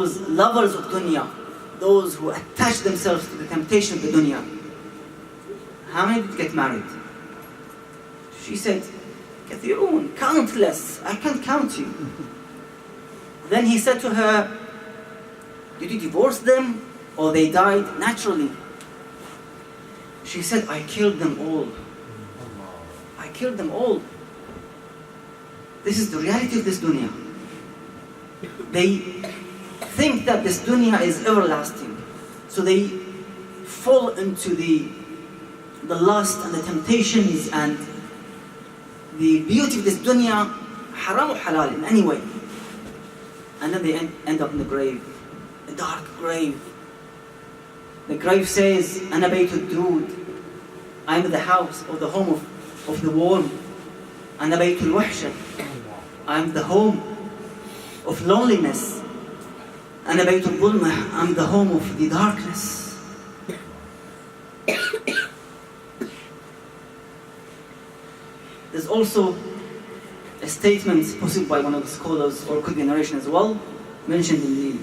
those lovers of dunya, those who attach themselves to the temptation of the dunya, how many did get married? She said, كثيرون, countless, I can't count you. Then he said to her, did you divorce them or they died naturally? She said, I killed them all. I killed them all. This is the reality of this dunya. They think that this dunya is everlasting. So they fall into the lust and the temptations and the beauty of this dunya, haram or halal in any way. And then they end up in the grave, a dark grave. The grave says, أنا بيت الدود. I am the house or the home of the worm. أنا بيت الوحشة. I am the home of loneliness. أنا بيت الظلمة. I am the home of the darkness. There's also a statement possible by one of the scholars, or it could be a narration as well, mentioned in the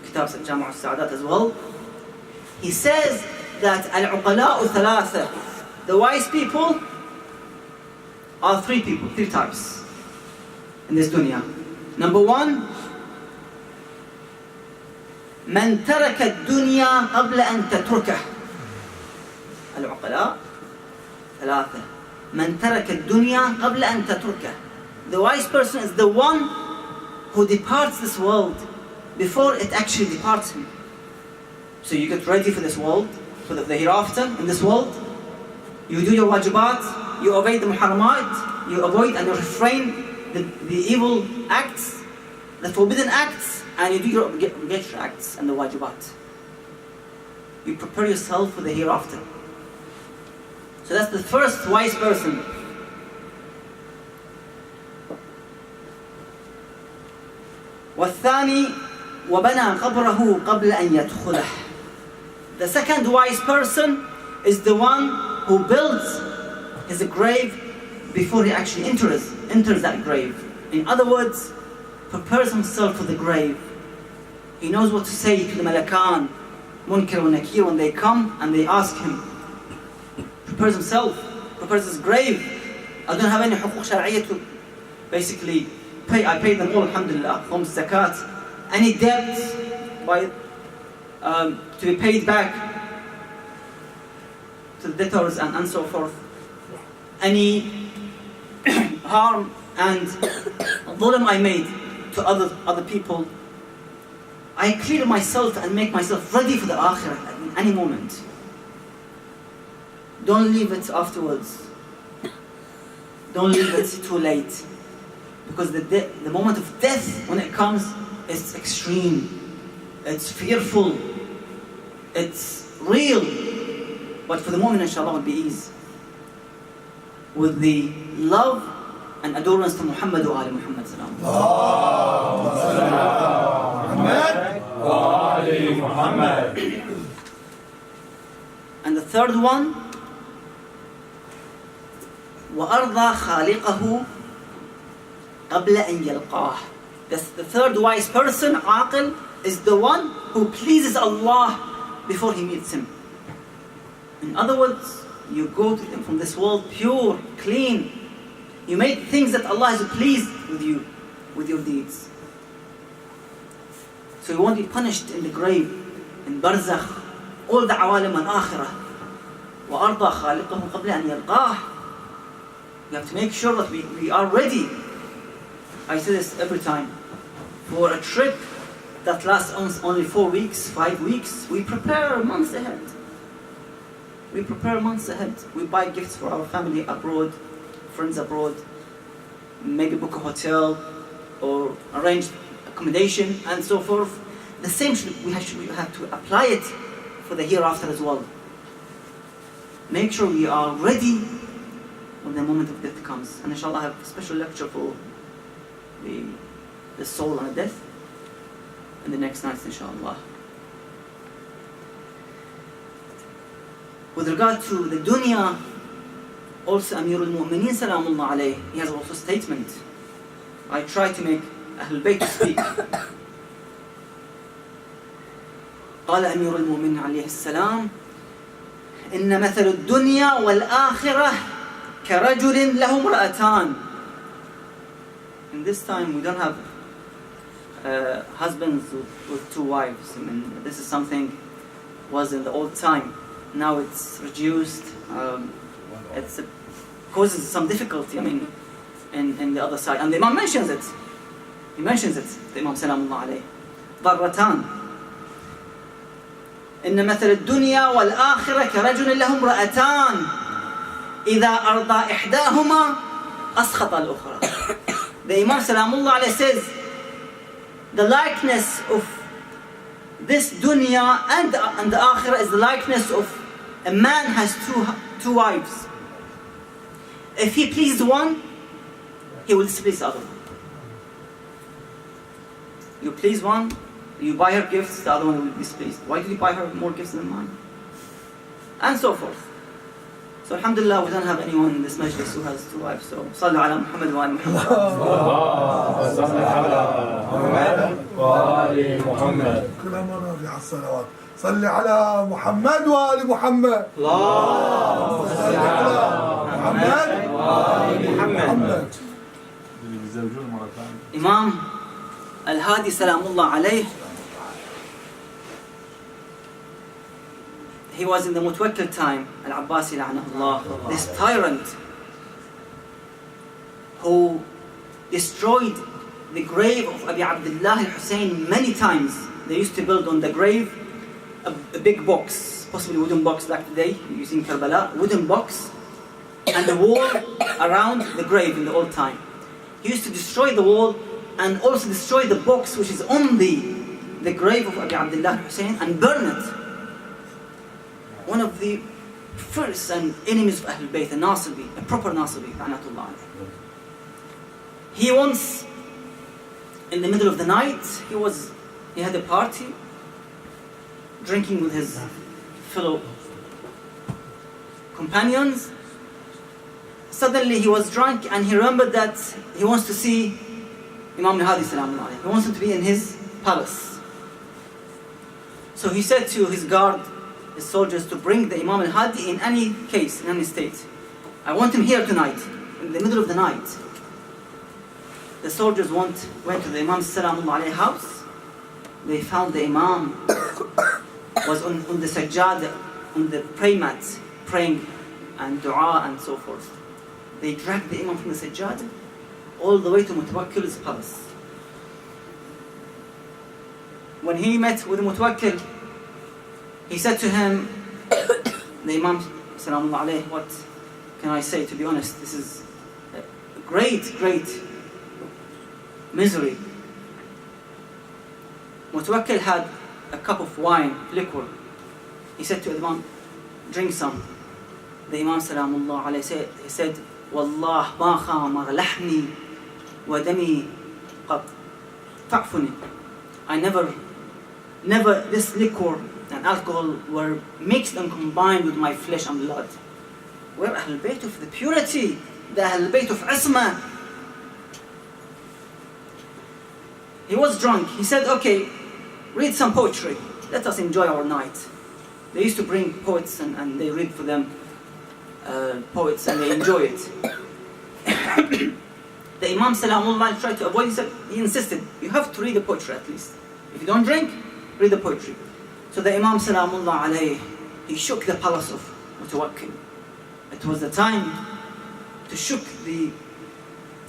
Kitabs al-Jama' al-Sa'adat as well. He says that al-uqala'u thalatha, the wise people are three types in this dunya. Number one, من ترك الدنيا قبل أن تتركه. العقلاء ثلاثة. من ترك الدنيا قبل أن تتركه. The wise person is the one who departs this world before it actually departs him. So you get ready for this world, for the hereafter in this world. You do your wajibat, you obey the muharramat, you avoid and you refrain the evil acts, the forbidden acts, and you do your obligatory acts and the wajibat. You prepare yourself for the hereafter. So that's the first wise person. والثاني وبنى قبره قبل أن يدخله. The second wise person is the one who builds his grave before he actually enters that grave. In other words, prepares himself for the grave. He knows what to say to the malakan, munkar wa nakir, when they come and they ask him. Prepares himself, prepares his grave. I don't have any huquq shar'iyya to basically pay. I pay them all, alhamdulillah, khums, zakat. Any debts to be paid back to the debtors and so forth. Any harm and dhulm I made to other people, I clear myself and make myself ready for the akhirah at any moment. Don't leave it afterwards. Don't leave it too late. Because the moment of death, when it comes, it's extreme. It's fearful. It's real. But for the moment, inshallah, it will be ease. With the love and adorance to Muhammad wa ali Muhammad sallallahu alaihi wasallam. And the third one, وَأَرْضَى خَالِقَهُ قَبْلَ أَنْ يَلْقَاهُ. The third wise person, aqil, is the one who pleases Allah before he meets him. In other words, you go to him from this world pure, clean. You make things that Allah is pleased with you, with your deeds. So you won't be punished in the grave, in barzakh, all the awalim and akhirah. وَأَرْضَى خَالِقَهُ قَبْلَ أَنْ يَلْقَاهُ. You have to make sure that we are ready. I say this every time. For a trip that lasts only 4 weeks, 5 weeks, we prepare months ahead. We prepare months ahead. We buy gifts for our family abroad, friends abroad, maybe book a hotel or arrange accommodation and so forth. The same we have to apply it for the hereafter as well. Make sure we are ready when the moment of death comes. And inshallah I have a special lecture for the soul and death in the next night, inshallah. With regard to the dunya, also Amirul Mu'mineen Salamullah alayhi, he has also a statement. I try to make Ahlul Bayt speak. قال أمير المؤمنين عليه السلام إن مثل الدنيا والآخرة كرجل له امرأتان. In this time we don't have husbands with two wives. I mean, this is something was in the old time. Now it's reduced. It causes some difficulty. I mean, in the other side, and the Imam mentions it. He mentions it. The Imam Salamullah alayhi. ضرتان. إن مثل الدنيا والآخرة كرجل له امرأتان إذا أرضى إحداهما أسخط الأخرى. The Imam Salamullah alayhi says the likeness of this dunya and the akhirah is the likeness of a man has two wives. If he pleases one, he will displease the other one. You please one, you buy her gifts, the other one will be displeased. Why did you buy her more gifts than mine? And so forth. So alhamdulillah, we don't have anyone in this majlis who has two wives. So sallu ala Muhammad wa ali Muhammad. صلي على محمد وآل محمد. كلما نرجع الصلوات صلي على محمد وآل محمد. اللهم صل على محمد وآل محمد. Imam Al-Hadi Salamullah alayh, he was in the Mutawakkil time, Al-Abbasi la'anahullah, this tyrant who destroyed the grave of Abi Abdullah al-Hussein many times. They used to build on the grave a big box, possibly wooden box like today, using Karbala, wooden box, and the wall around the grave in the old time. He used to destroy the wall and also destroy the box which is on the grave of Abi Abdullah al-Hussein and burn it. One of the first and enemies of Ahlul Bayt, a Nasibi, a proper Nasibi, la'natullah alayh. He once, in the middle of the night, he had a party, drinking with his fellow companions. Suddenly he was drunk and he remembered that he wants to see Imam Al-Hadi Salamullah alayhi. He wants him to be in his palace. So he said to his guard, his soldiers, to bring the Imam Al-Hadi in any case, in any state. I want him here tonight, in the middle of the night. The soldiers went to the Imam Salamullah alayhi house. They found the Imam was on the sajjad, on the prayer mat, praying and dua and so forth. They dragged the Imam from the sajjad all the way to Mutawakkil's palace. When he met with Mutawakkil, he said to him, the Imam Salamullah alayhi, what can I say? To be honest, this is a great misery. Mutawakkil had a cup of wine, liquor. He said to the Imam, drink some. The Imam Salamullah alayhi he said, Wallah ma khamar lahmi wa dami qad fa'funi. I never, this liquor and alcohol were mixed and combined with my flesh and blood. We're Ahlul Bayt of the purity, the Ahlul Bayt of Isma. He was drunk. He said, okay, read some poetry. Let us enjoy our night. They used to bring poets and they read for them poets and they enjoy it. The Imam Salamullah tried to avoid it. He insisted, you have to read the poetry at least. If you don't drink, read the poetry. So the Imam Salamullah alayhi, he shook the palace of Mutawakkil. It was the time to shook the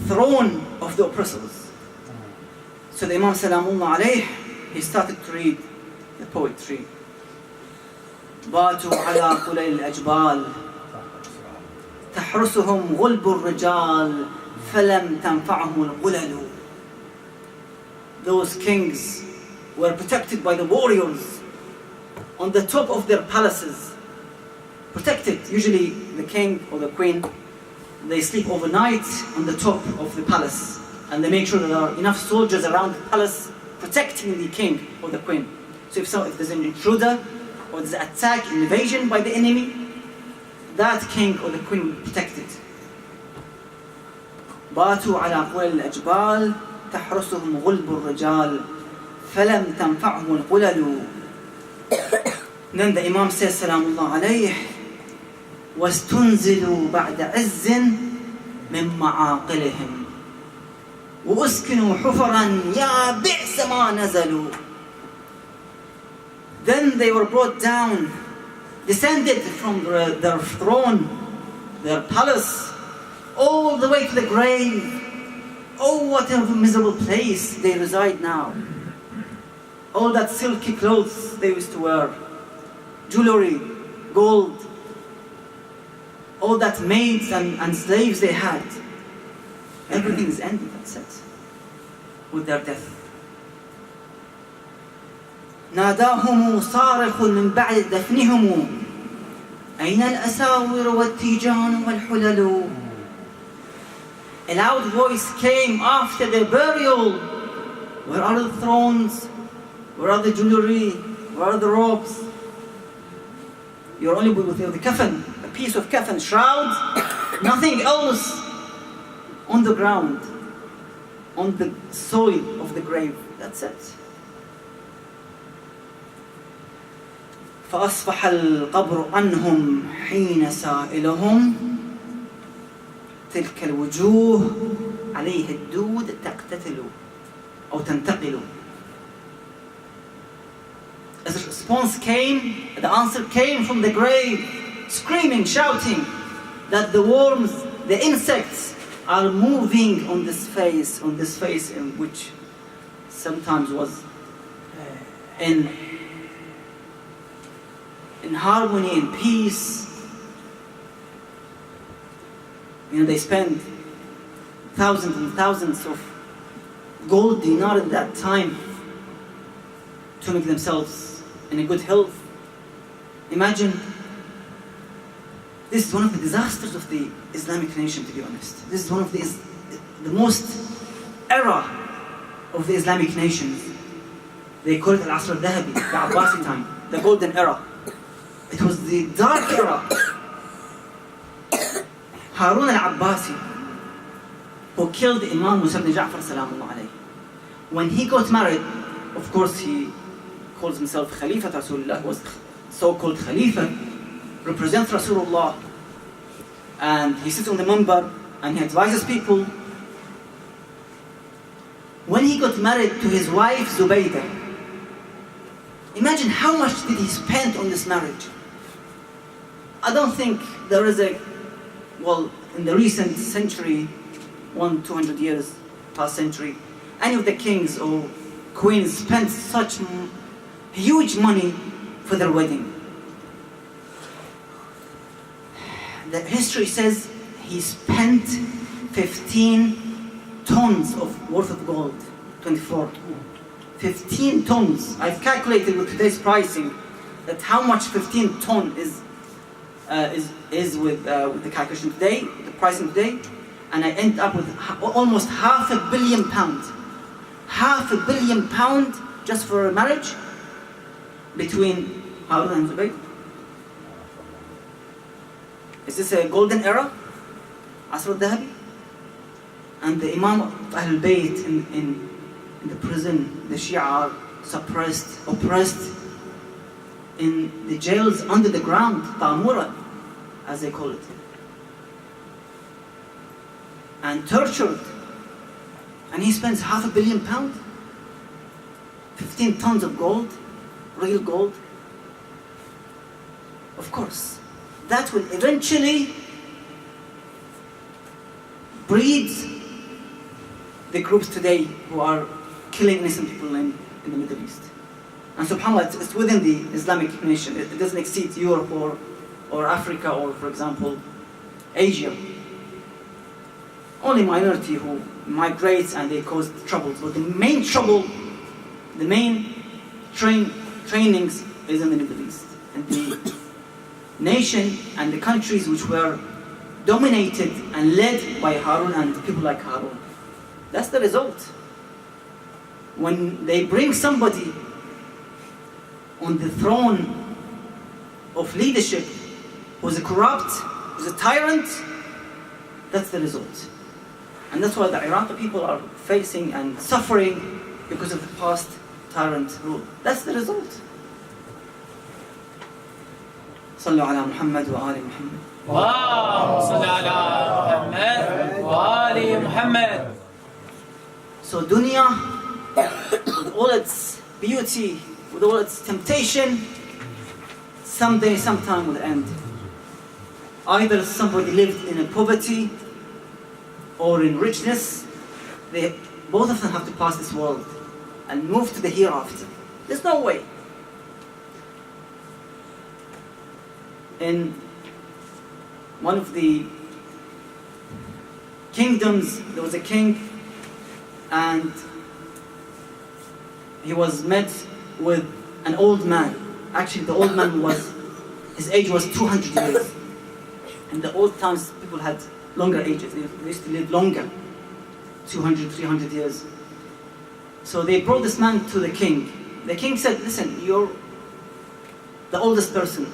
throne of the oppressors. So the Imam Salamullah alayhi, he started to read the poetry. باتوا على قليل الأجبال تحرسهم غلب الرجال فلم تنفعهم الغلل. Those kings were protected by the warriors on the top of their palaces. Protected. Usually the king or the queen, they sleep overnight on the top of the palace. And they make sure that there are enough soldiers around the palace protecting the king or the queen. So if there's an intruder or there's an attack, invasion by the enemy, that king or the queen will be protected. باتوا على قلل Then the Imam says, Salamullah alayh, وَاسْتُنْزِلُوا بَعْدَ عِزٍّ مِنْ مَعَاقِلِهِمْ وَأُسْكِنُوا حُفَرًا يَا بِئْسَ مَا نَزَلُوا. Then they were brought down, descended from their throne, their palace, all the way to the grave. Oh, what a miserable place they reside now. All that silky clothes they used to wear, jewelry, gold, all that maids and slaves they had, everything is ended, that's it, with their death. ناداهم صارخ من بعد دفنهم أين الأساور والتيجان والحلل. A loud voice came after their burial. Where are the thrones? Where are the jewelry? Where are the robes? You're only with the kafan, a piece of kafan, shroud, nothing else on the ground, on the soil of the grave. That's it. فأصبح القبر عنهم حين سائلهم تلك الوجوه عليه الدود تقتتل أو تنتقل. As a response came, the answer came from the grave, screaming, shouting that the worms, the insects are moving on this face in which sometimes was in harmony, in peace. They spend thousands and thousands of gold dinar at that time to make themselves in a good health. Imagine, this is one of the disasters of the Islamic nation, to be honest. This is one of the most era of the Islamic nations. They call it Al-Asr al-Dhahabi, the Abbasi time, the golden era. It was the dark era. Harun al-Abbasi, who killed Imam Musa ibn Ja'far salamullah alayhi. When he got married, of course he calls himself Khalifa Rasulullah, was so-called Khalifa, represents Rasulullah, and he sits on the minbar and he advises people. When he got married to his wife Zubaydah, imagine how much did he spend on this marriage. I don't think there is in the recent century, 200 years past century, any of the kings or queens spent such huge money for their wedding. The history says he spent 15 tons worth of gold, 24. 15 tons. I've calculated with today's pricing that how much 15 ton is with the calculation today, the pricing today, and I end up with almost £500 million. £500 million just for a marriage between Harun and Zubayr. Is this a golden era? Asr al-Dhahabi? And the Imam of Ahlul Bayt in the prison, the Shia are suppressed, oppressed in the jails under the ground, Ta'amura, as they call it, and tortured. And he spends £500 million, 15 tons of gold, real gold. Of course, that will eventually breed the groups today who are killing innocent people in the Middle East. And subhanAllah, it's within the Islamic nation. It doesn't exceed Europe or Africa or, for example, Asia. Only minority who migrates and they cause troubles. But the main trouble, the main trainings is in the Middle East. And the nation and the countries which were dominated and led by Harun and people like Harun. That's the result. When they bring somebody on the throne of leadership who's a corrupt, who's a tyrant, that's the result. And that's why the Iraqi people are facing and suffering because of the past tyrant rule. That's the result. صلوا على محمد وآل محمد. اللهم صل على محمد وآل محمد. So dunya, with all its beauty, with all its temptation, someday, sometime will end. Either somebody lived in a poverty or in richness, both of them have to pass this world and move to the hereafter. There's no way. In one of the kingdoms, there was a king, and he was met with an old man. Actually, the old man his age was 200 years. In the old times, people had longer ages. They used to live longer, 200, 300 years. So they brought this man to the king. The king said, listen, you're the oldest person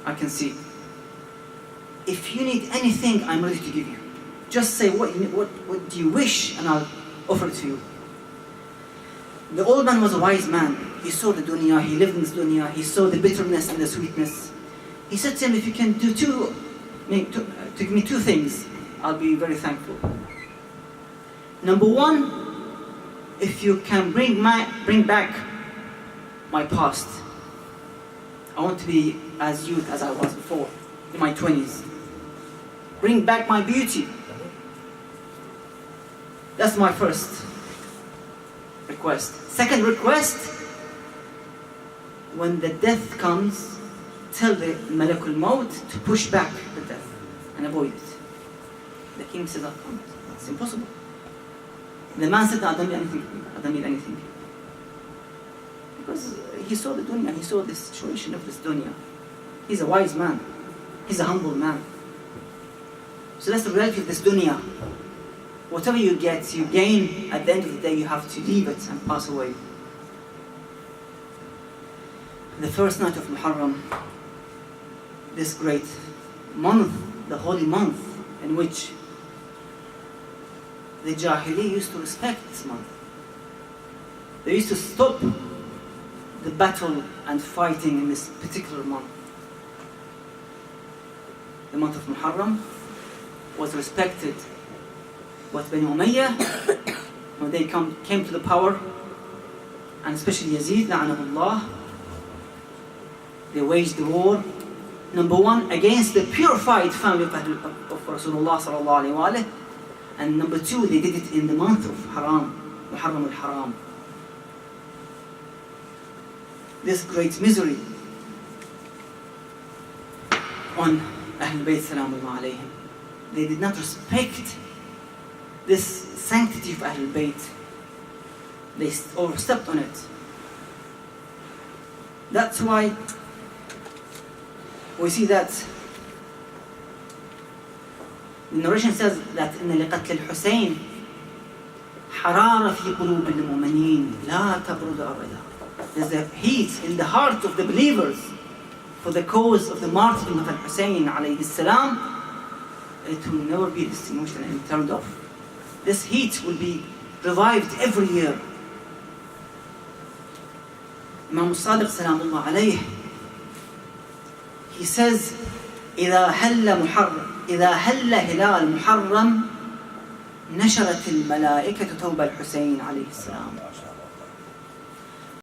I can see. If you need anything, I'm ready to give you. Just say what do you wish, and I'll offer it to you. The old man was a wise man. He saw the dunya, he lived in this dunya, he saw the bitterness and the sweetness. He said to him, if you can do to give me two things, I'll be very thankful. Number one, if you can bring back my past. I want to be as youth as I was before, in my 20s. Bring back my beauty. That's my first request. Second request, when the death comes, tell the Malakul Maut to push back the death and avoid it. The king said, I can't. It's impossible. The man said, I don't need anything. I don't need anything. Because he saw the dunya, he saw the situation of this dunya. He's a wise man. He's a humble man. So that's the reality of this dunya. Whatever you get, you gain. At the end of the day, you have to leave it and pass away. The first night of Muharram, this great month, the holy month, in which the Jahili used to respect this month. They used to stop the battle and fighting in this particular month. The month of Muharram was respected. What Bani Umayyah, when they came to the power, and especially Yazid, la'anahullah, they waged the war, number one, against the purified family of Rasulullah sallallahu alayhi wa alayhi, and number two, they did it in the month of Haram, Muharram al-Haram. This great misery on Ahlul Bayt salamullah alayhim. They did not respect this sanctity of Ahlul Bayt. They overstepped on it. That's why we see that the narration says that إن لقتل الحسين حرارة في قلوب المؤمنين لا تبرد أبدا. There's a heat in the heart of the believers for the cause of the martyrdom of Al-Hussein alayhi salam. It will never be extinguished and turned off. This heat will be revived every year. Imam al-Sadiq salamullah alayhi, he says, إذا هل هلال محرم نشرت الملائكة توبة الحسين عليه السلام.